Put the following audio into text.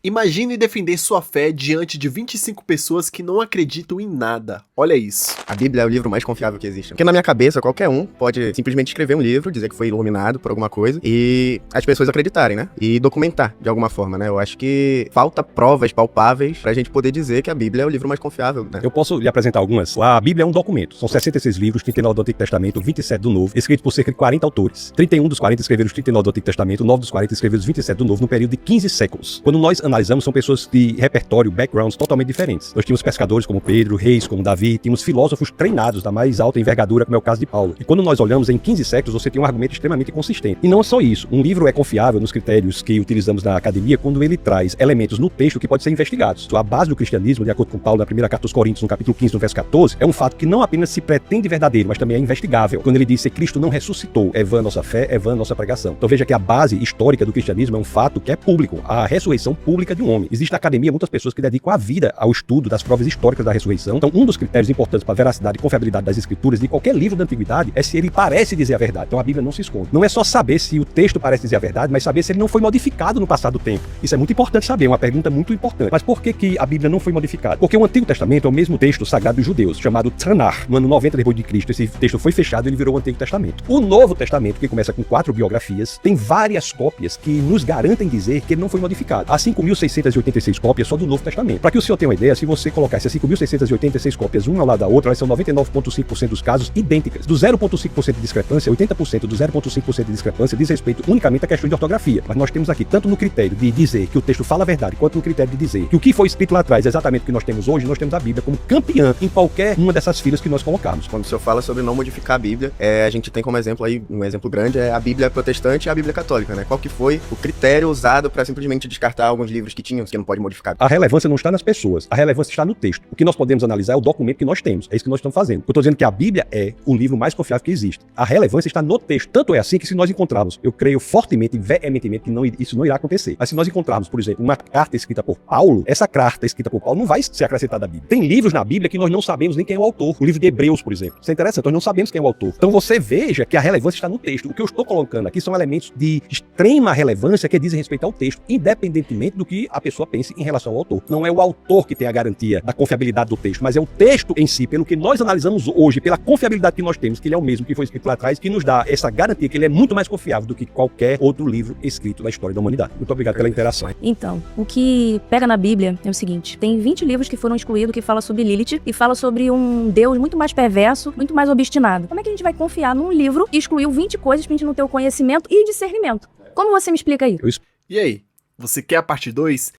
Imagine defender sua fé diante de 25 pessoas que não acreditam em nada. Olha isso. A Bíblia é o livro mais confiável que existe. Porque na minha cabeça, qualquer um pode simplesmente escrever um livro, dizer que foi iluminado por alguma coisa e as pessoas acreditarem, né? E documentar de alguma forma, né? Eu acho que falta provas palpáveis pra gente poder dizer que a Bíblia é o livro mais confiável, né? Eu posso lhe apresentar algumas. A Bíblia é um documento. São 66 livros, 39 do Antigo Testamento, 27 do Novo, escritos por cerca de 40 autores. 31 dos 40 escreveram os 39 do Antigo Testamento, 9 dos 40 escreveram os 27 do Novo, no período de 15 séculos. Quando nós analisamos, são pessoas de repertório, backgrounds totalmente diferentes. Nós tínhamos pescadores como Pedro, reis como Davi, tínhamos filósofos treinados da mais alta envergadura, como é o caso de Paulo. E quando nós olhamos em 15 séculos, você tem um argumento extremamente consistente. E não é só isso. Um livro é confiável nos critérios que utilizamos na academia quando ele traz elementos no texto que podem ser investigados. A base do cristianismo, de acordo com Paulo na primeira carta aos Coríntios, no capítulo 15, no verso 14, é um fato que não apenas se pretende verdadeiro, mas também é investigável. Quando ele diz que Cristo não ressuscitou, é vã nossa fé, é vã nossa pregação. Então veja que a base histórica do cristianismo é um fato que é público, a ressurreição pública de um homem. Existe na academia muitas pessoas que dedicam a vida ao estudo das provas históricas da ressurreição. Então um dos critérios importantes para a veracidade e confiabilidade das escrituras de qualquer livro da antiguidade é se ele parece dizer a verdade. Então a Bíblia não se esconde. Não é só saber se o texto parece dizer a verdade, mas saber se ele não foi modificado no passado do tempo. Isso é muito importante saber, é uma pergunta muito importante. Mas por que a Bíblia não foi modificada? Porque o Antigo Testamento é o mesmo texto sagrado dos judeus, chamado Tanakh. No ano 90 depois de Cristo, esse texto foi fechado e ele virou o Antigo Testamento. O Novo Testamento, que começa com 4 biografias, tem várias cópias que nos garantem dizer que ele não foi modificado. Há 5.686 cópias só do Novo Testamento. Para que o senhor tenha uma ideia, se você colocar essas 5.686 cópias uma ao lado da outra, elas são 99,5% dos casos idênticas. Do 0,5% de discrepância, 80% do 0,5% de discrepância diz respeito unicamente à questão de ortografia. Mas nós temos aqui, tanto no critério de dizer que o texto fala a verdade, quanto no critério de dizer que o que foi escrito lá atrás é exatamente o que nós temos hoje, nós temos a Bíblia como campeã em qualquer uma dessas filas que nós colocarmos. Quando o senhor fala sobre não modificar a Bíblia, a gente tem como exemplo aí, um exemplo grande, é a Bíblia protestante e a Bíblia católica, né? Qual que foi o critério usado para simplesmente descartar alguns livros que tinham, que não pode modificar? A relevância não está nas pessoas, a relevância está no texto. O que nós podemos analisar é o documento que nós temos. É isso que nós estamos fazendo. Eu estou dizendo que a Bíblia é o livro mais confiável que existe. A relevância está no texto. Tanto é assim que se nós encontrarmos, eu creio fortemente e veementemente que isso não irá acontecer. Mas se nós encontrarmos, por exemplo, uma carta escrita por Paulo, essa carta escrita por Paulo não vai ser acrescentada à Bíblia. Tem livros na Bíblia que nós não sabemos nem quem é o autor. O livro de Hebreus, por exemplo. Isso é interessante, nós não sabemos quem é o autor. Então você veja que a relevância está no texto. O que eu estou colocando aqui são elementos de extrema relevância que dizem respeito ao texto, independentemente do que a pessoa pense em relação ao autor. Não é o autor que tem a garantia da confiabilidade do texto, mas é o texto em si, pelo que nós analisamos hoje, pela confiabilidade que nós temos, que ele é o mesmo que foi escrito lá atrás, que nos dá essa garantia que ele é muito mais confiável do que qualquer outro livro escrito na história da humanidade. Muito obrigado pela interação. Então, o que pega na Bíblia é o seguinte: tem 20 livros que foram excluídos que falam sobre Lilith e fala sobre um Deus muito mais perverso, muito mais obstinado. Como é que a gente vai confiar num livro e excluiu 20 coisas pra gente não ter o conhecimento e discernimento? Como você me explica isso? E aí, você quer a parte 2?